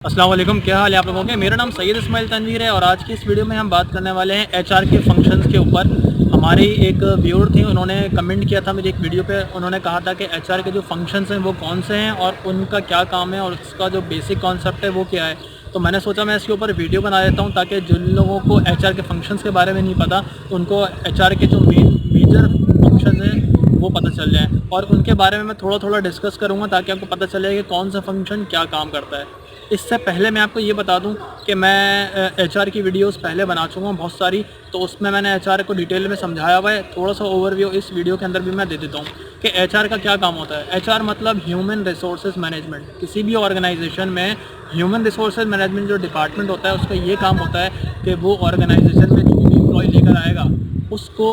अस्सलाम वालेकुम, क्या हाल है आप लोगों के। मेरा नाम सैयद इस्माइल तनवीर है और आज की इस वीडियो में हम बात करने वाले हैं एचआर के फंक्शंस के ऊपर। हमारी एक व्यूअर थी, उन्होंने कमेंट किया था मेरी एक वीडियो पे। उन्होंने कहा था कि एचआर के जो फंक्शंस हैं वो कौन से हैं और उनका क्या काम है और उसका जो बेसिक कॉन्सेप्ट है वो क्या है। तो मैंने सोचा मैं इसके ऊपर वीडियो बना देता हूँ ताकि जिन लोगों को एचआर के फंक्शंस के बारे में नहीं पता उनको एचआर के जो मेजर फंक्शन हैं वो पता चल जाए और उनके बारे में मैं थोड़ा थोड़ा डिस्कस करूँगा ताकि आपको पता चले कि कौन सा फंक्शन क्या काम करता है। इससे पहले मैं आपको ये बता दूं कि मैं एचआर की वीडियोस पहले बना चुका हूँ बहुत सारी, तो उसमें मैंने एचआर को डिटेल में समझाया हुआ है। थोड़ा सा ओवरव्यू इस वीडियो के अंदर भी मैं दे देता हूँ कि एचआर का क्या काम होता है। एचआर मतलब ह्यूमन रिसोर्सेज मैनेजमेंट। किसी भी ऑर्गेनाइजेशन में ह्यूमन रिसोर्सेज मैनेजमेंट जो डिपार्टमेंट होता है उसका ये काम होता है कि वो ऑर्गेनाइजेशन में जो भी एम्प्लॉय लेकर आएगा उसको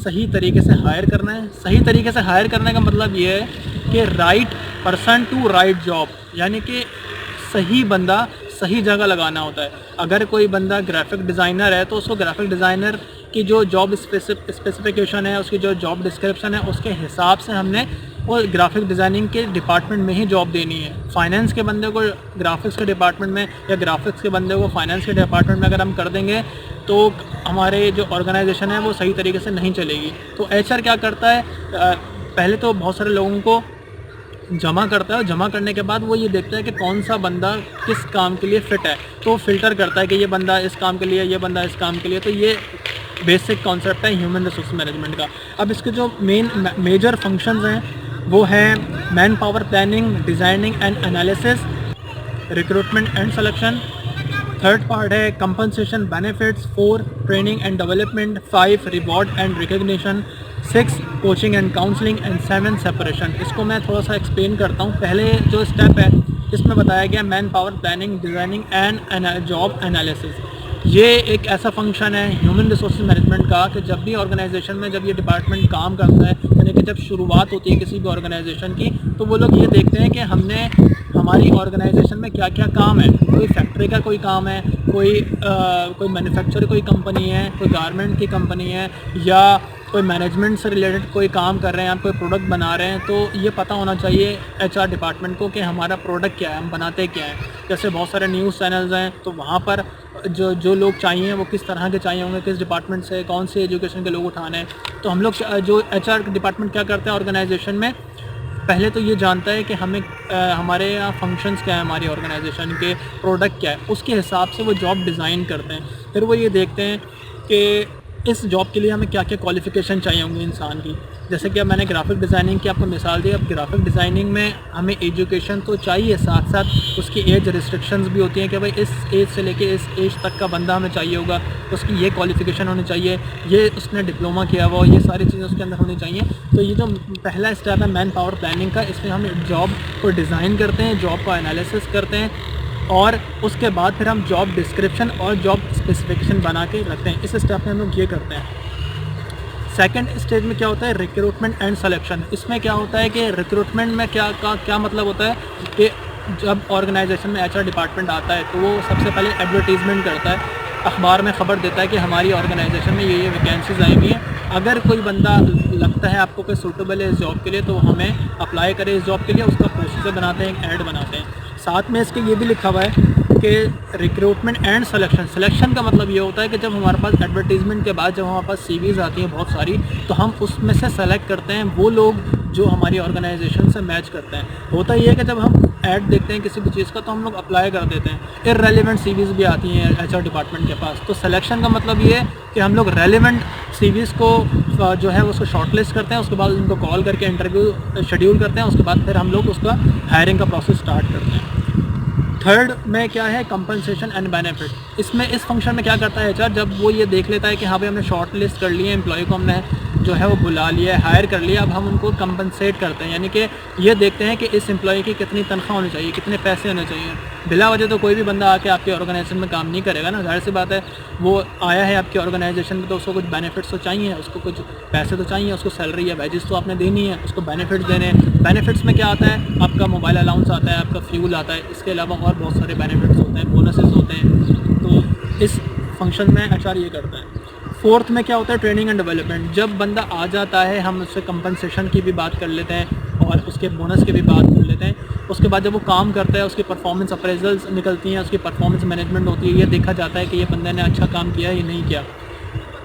सही तरीके से हायर करना है। सही तरीके से हायर करने का मतलब ये है कि right person to right job, यानी कि सही बंदा सही जगह लगाना होता है। अगर कोई बंदा ग्राफिक डिज़ाइनर है तो उसको ग्राफिक डिज़ाइनर की जो जॉब स्पेसिफिकेशन है, उसकी जो जॉब डिस्क्रिप्शन है, उसके हिसाब से हमने वो ग्राफिक डिज़ाइनिंग के डिपार्टमेंट में ही जॉब देनी है। फाइनेंस के बंदे को ग्राफिक्स के डिपार्टमेंट में या ग्राफिक्स के बंदे को फाइनेंस के डिपार्टमेंट में अगर हम कर देंगे तो हमारे जो ऑर्गेनाइजेशन है वो सही तरीके से नहीं चलेगी। तो एचआर क्या करता है, पहले तो बहुत सारे लोगों को जमा करता है और जमा करने के बाद वो ये देखता है कि कौन सा बंदा किस काम के लिए फ़िट है, तो फिल्टर करता है कि ये बंदा इस काम के लिए, ये बंदा इस काम के लिए। तो ये बेसिक कॉन्सेप्ट है ह्यूमन रिसोर्स मैनेजमेंट का। अब इसके जो मेजर फंक्शंस हैं वो हैं man power planning, designing and analysis, recruitment and selection. Third part है compensation benefits. 4 training and development. 5 reward and recognition. 6 coaching and counselling and 7 separation. इसको मैं थोड़ा सा एक्सप्लेन करता हूँ। पहले जो स्टेप है इसमें बताया गया man power planning, designing and job analysis. ये एक ऐसा फंक्शन है ह्यूमन रिसोर्स मैनेजमेंट का कि जब भी ऑर्गेनाइजेशन में जब ये डिपार्टमेंट काम करता है, यानी कि जब शुरुआत होती है किसी भी ऑर्गेनाइजेशन की, तो वो लोग ये देखते हैं कि हमने हमारी ऑर्गेनाइजेशन में क्या क्या काम है। कोई फैक्ट्री का कोई काम है, कोई मैन्युफैक्चर कोई कंपनी है, कोई गारमेंट की कंपनी है, या कोई मैनेजमेंट से रिलेटेड कोई काम कर रहे हैं, आप कोई प्रोडक्ट बना रहे हैं, तो ये पता होना चाहिए एचआर डिपार्टमेंट को कि हमारा प्रोडक्ट क्या है, हम बनाते क्या हैं। जैसे बहुत सारे न्यूज़ चैनल्स हैं तो वहाँ पर जो लोग चाहिए वो किस तरह के चाहिए होंगे, किस डिपार्टमेंट से, कौन से एजुकेशन के लोग उठाने हैं। तो हम लोग जो एचआर डिपार्टमेंट क्या करते हैं ऑर्गेनाइजेशन में, पहले तो ये जानता है कि हमें हमारे यहाँ फंक्शंस क्या है, हमारी ऑर्गेनाइजेशन के प्रोडक्ट क्या है, उसके हिसाब से वो जॉब डिज़ाइन करते हैं। फिर वो ये देखते हैं कि इस जॉब के लिए हमें क्या क्या क्वालिफ़िकेशन चाहिए होंगे इंसान की। जैसे कि अब मैंने ग्राफिक डिज़ाइनिंग की आपको मिसाल दी। अब ग्राफिक डिज़ाइनिंग में हमें एजुकेशन तो चाहिए, साथ साथ उसकी एज रिस्ट्रिक्शंस भी होती हैं कि भाई इस एज से लेके इस एज तक का बंदा हमें चाहिए होगा, उसकी ये क्वालिफ़िकेशन होनी चाहिए, ये उसने डिप्लोमा किया हुआ, ये सारी चीज़ें उसके अंदर होनी चाहिए। तो ये जो पहला स्टेप है मैन पावर प्लानिंग का, इसमें हम जॉब को डिज़ाइन करते हैं, जॉब का एनालिसिस करते हैं और उसके बाद फिर हम जॉब डिस्क्रिप्शन और जॉब स्पेसिफिकेशन बना के रखते हैं। इस स्टेप में हम लोग ये करते हैं। सेकंड स्टेज में क्या होता है, रिक्रूटमेंट एंड सिलेक्शन। इसमें क्या होता है कि रिक्रूटमेंट में क्या मतलब होता है कि जब ऑर्गेनाइजेशन में एचआर डिपार्टमेंट आता है तो वो सबसे पहले एडवर्टीज़मेंट करता है, अखबार में ख़बर देता है कि हमारी ऑर्गेनाइजेशन में ये वैकेंसीज आई हुई हैं, अगर कोई बंदा लगता है आपको कोई सूटेबल है इस जॉब के लिए तो हमें अप्लाई करें इस जॉब के लिए। उसका प्रोसीजर बनाते हैं, एक ऐड बनाते हैं। साथ में इसके ये भी लिखा हुआ है कि रिक्रूटमेंट एंड सिलेक्शन। सिलेक्शन का मतलब ये होता है कि जब हमारे पास एडवर्टीज़मेंट के बाद जब हमारे पास सीवीज़ आती हैं बहुत सारी, तो हम उसमें से सेलेक्ट करते हैं वो लोग जो हमारी ऑर्गेनाइजेशन से मैच करते हैं। होता ये है कि जब हम ऐड देखते हैं किसी भी चीज़ का तो हम लोग अप्लाई कर देते हैं। इररेलेवेंट सीवीज़ भी आती हैं एचआर डिपार्टमेंट के पास। तो सिलेक्शन का मतलब ये है कि हम लोग रेलेवेंट सीवीज़ को जो है उसको शॉर्टलिस्ट करते हैं, उसके बाद उनको कॉल करके इंटरव्यू शेड्यूल करते हैं, उसके बाद फिर हम लोग उसका हायरिंग का प्रोसेस स्टार्ट करते हैं। थर्ड में क्या है, कंपनसेशन एंड बेनिफिट। इसमें इस फंक्शन में क्या करता है एचआर, जब वो ये देख लेता है कि हाँ भाई हमने शॉर्ट लिस्ट कर लिए, एम्प्लॉय को हमने जो है वो बुला लिया है, हायर कर लिया, अब हम उनको कंपनसेट करते हैं, यानी कि ये देखते हैं कि इस एम्प्लॉय की कितनी तनख्वाह होनी चाहिए, कितने पैसे होने चाहिए। बिला वजह तो कोई भी बंदा आके आपके ऑर्गेनाइजेशन में काम नहीं करेगा ना, जाहिर सी बात है। वो आया है आपकी ऑर्गेनाइजेशन में तो उसको कुछ बेनिफिट्स तो चाहिए, उसको कुछ पैसे तो चाहिए, उसको सैलरी या वेजेस तो आपने देनी है, उसको बेनिफिट्स देने हैं। बेनिफिट्स में क्या आता है, आपका मोबाइल अलाउंस आता है, आपका फ्यूल आता है, इसके अलावा और बहुत सारे बेनिफिट्स होते हैं, बोनसेस होते हैं। तो इस फंक्शन में एचआर ये करता है। फोर्थ में क्या होता है, ट्रेनिंग एंड डेवलपमेंट। जब बंदा आ जाता है हम उससे कंपनसेशन की भी बात कर लेते हैं और उसके बोनस की भी बात कर लेते हैं। उसके बाद जब वो काम करता है उसकी परफॉर्मेंस अप्रेजल्स निकलती हैं, उसकी परफॉर्मेंस मैनेजमेंट होती है, ये देखा जाता है कि ये बंदे ने अच्छा काम किया है या नहीं किया।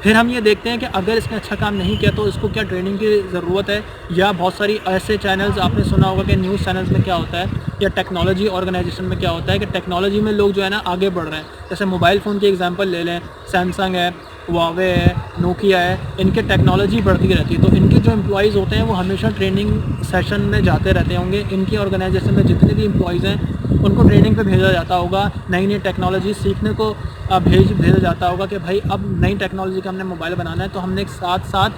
फिर हम ये देखते हैं कि अगर इसने अच्छा काम नहीं किया तो इसको क्या ट्रेनिंग की ज़रूरत है, या बहुत सारी ऐसे चैनल्स आपने सुना होगा कि न्यूज़ चैनल्स में क्या होता है या टेक्नोलॉजी ऑर्गेनाइजेशन में क्या होता है कि टेक्नोलॉजी में लोग जो है ना आगे बढ़ रहे हैं। जैसे मोबाइल फ़ोन की एग्जांपल ले लें, सैमसंग है, हुआवे है, नोकिया है, इनके टेक्नोलॉजी बढ़ती रहती है, तो इनके जो एम्प्लॉयज़ होते हैं वो हमेशा ट्रेनिंग सेशन में जाते रहते होंगे। इनकी ऑर्गेनाइजेशन में जितने भी एम्प्लॉयज़ हैं उनको ट्रेनिंग पे भेजा जाता होगा, नई नई टेक्नोलॉजी सीखने को भेजा जाता होगा कि भाई अब नई टेक्नोलॉजी का हमने मोबाइल बनाना है तो हमने एक साथ साथ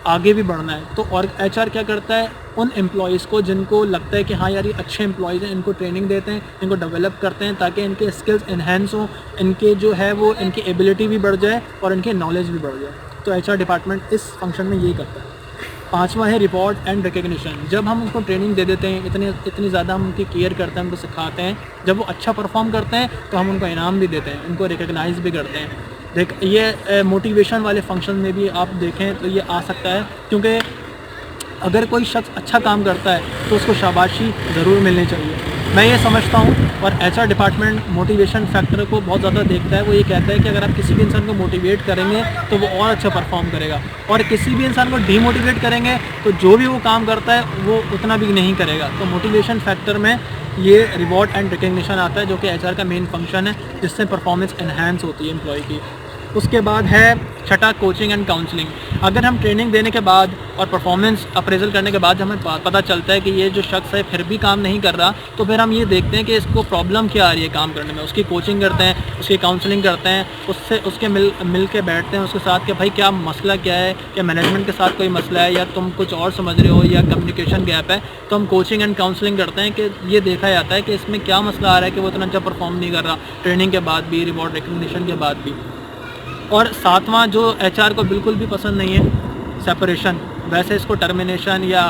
आगे भी बढ़ना है। तो और एचआर क्या करता है, उन एम्प्लॉयज़ को जिनको लगता है कि हाँ यार ये अच्छे एम्प्लॉयज़ हैं, इनको ट्रेनिंग देते हैं, इनको डेवलप करते हैं ताकि इनके स्किल्स इन्हेंस हों, इनके जो है वो इनकी एबिलिटी भी बढ़ जाए और इनकी नॉलेज भी बढ़ जाए। तो एचआर डिपार्टमेंट इस फंक्शन में यही करता है। पाँचवा है रिवॉर्ड एंड रिकग्निशन। जब हम उनको ट्रेनिंग दे देते हैं, इतनी ज़्यादा हम उनकी केयर करते हैं, उनको सिखाते हैं, जब वो अच्छा परफॉर्म करते हैं तो हम उनको इनाम भी देते हैं, उनको रिकग्नाइज़ भी करते हैं। ये मोटिवेशन वाले फंक्शन में भी आप देखें तो ये आ सकता है, क्योंकि अगर कोई शख्स अच्छा काम करता है तो उसको शाबाशी ज़रूर मिलनी चाहिए, मैं ये समझता हूँ। और एचआर डिपार्टमेंट मोटिवेशन फैक्टर को बहुत ज़्यादा देखता है। वो ये कहता है कि अगर आप किसी भी इंसान को मोटिवेट करेंगे तो वो और अच्छा परफॉर्म करेगा, और किसी भी इंसान को डीमोटिवेट करेंगे तो जो भी वो काम करता है वो उतना भी नहीं करेगा। तो मोटिवेशन फैक्टर में ये रिवॉर्ड एंड रिकग्निशन आता है, जो कि एचआर का मेन फंक्शन है, जिससे परफॉर्मेंस एनहांस होती है एम्प्लॉय की। उसके बाद है छठा, कोचिंग एंड काउंसलिंग। अगर हम ट्रेनिंग देने के बाद और परफॉर्मेंस अप्रेजल करने के बाद हमें पता चलता है कि ये जो शख्स है फिर भी काम नहीं कर रहा, तो फिर हम ये देखते हैं कि इसको प्रॉब्लम क्या आ रही है काम करने में। उसकी कोचिंग करते हैं, उसकी काउंसलिंग करते हैं, उसके मिल के बैठते हैं उसके साथ कि भाई क्या मसला क्या है, क्या मैनेजमेंट के साथ कोई मसला है या तुम कुछ और समझ रहे हो या कम्युनिकेशन गैप है। तो हम कोचिंग एंड काउंसलिंग करते हैं कि ये देखा जाता है कि इसमें क्या मसला आ रहा है कि वो इतना अच्छा परफॉर्म नहीं कर रहा, ट्रेनिंग के बाद भी, रिवॉर्ड रिकग्निशन के बाद भी। और सातवां जो एचआर को बिल्कुल भी पसंद नहीं है, सेपरेशन। वैसे इसको टर्मिनेशन या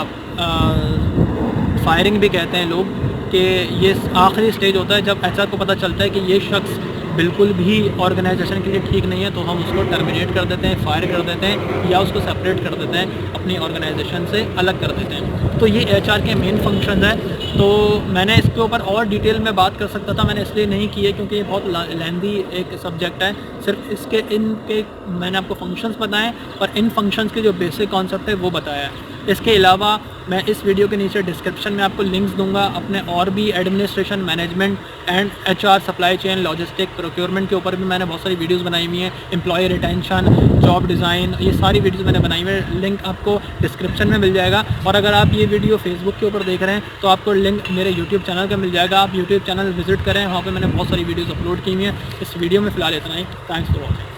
फायरिंग भी कहते हैं लोग, कि ये आखिरी स्टेज होता है जब एचआर को पता चलता है कि ये शख्स बिल्कुल भी ऑर्गेनाइजेशन के लिए ठीक नहीं है, तो हम उसको टर्मिनेट कर देते हैं, फायर कर देते हैं, या उसको सेपरेट कर देते हैं, अपनी ऑर्गेनाइजेशन से अलग कर देते हैं। तो ये एचआर के मेन फंक्शन है। तो मैंने इसके ऊपर और डिटेल में बात कर सकता था, मैंने इसलिए नहीं की है क्योंकि ये बहुत लेंदी एक सब्जेक्ट है। सिर्फ इनके मैंने आपको फंक्शंस बताएं और इन फंक्शंस के जो बेसिक कॉन्सेप्ट है वो बताया है। इसके अलावा मैं इस वीडियो के नीचे डिस्क्रिप्शन में आपको लिंक्स दूंगा अपने और भी administration, management and HR, supply chain, logistic, procurement के ऊपर भी मैंने बहुत सारी वीडियोस बनाई हुई हैं, एम्प्लॉय रिटेंशन, जॉब डिज़ाइन, ये सारी वीडियोस मैंने बनाई हुई है। लिंक आपको डिस्क्रिप्शन में मिल जाएगा। और अगर आप ये वीडियो फेसबुक के ऊपर देख रहे हैं तो आपको लिंक मेरे यूट्यूब चैनल का मिल जाएगा। आप यूट्यूब चैनल विजिट करें, वहाँ पर मैंने बहुत सारी वीडियोज़ अपलोड की हुई हैं। इस वीडियो में फ़िलहाल इतना ही। Thanks for watching.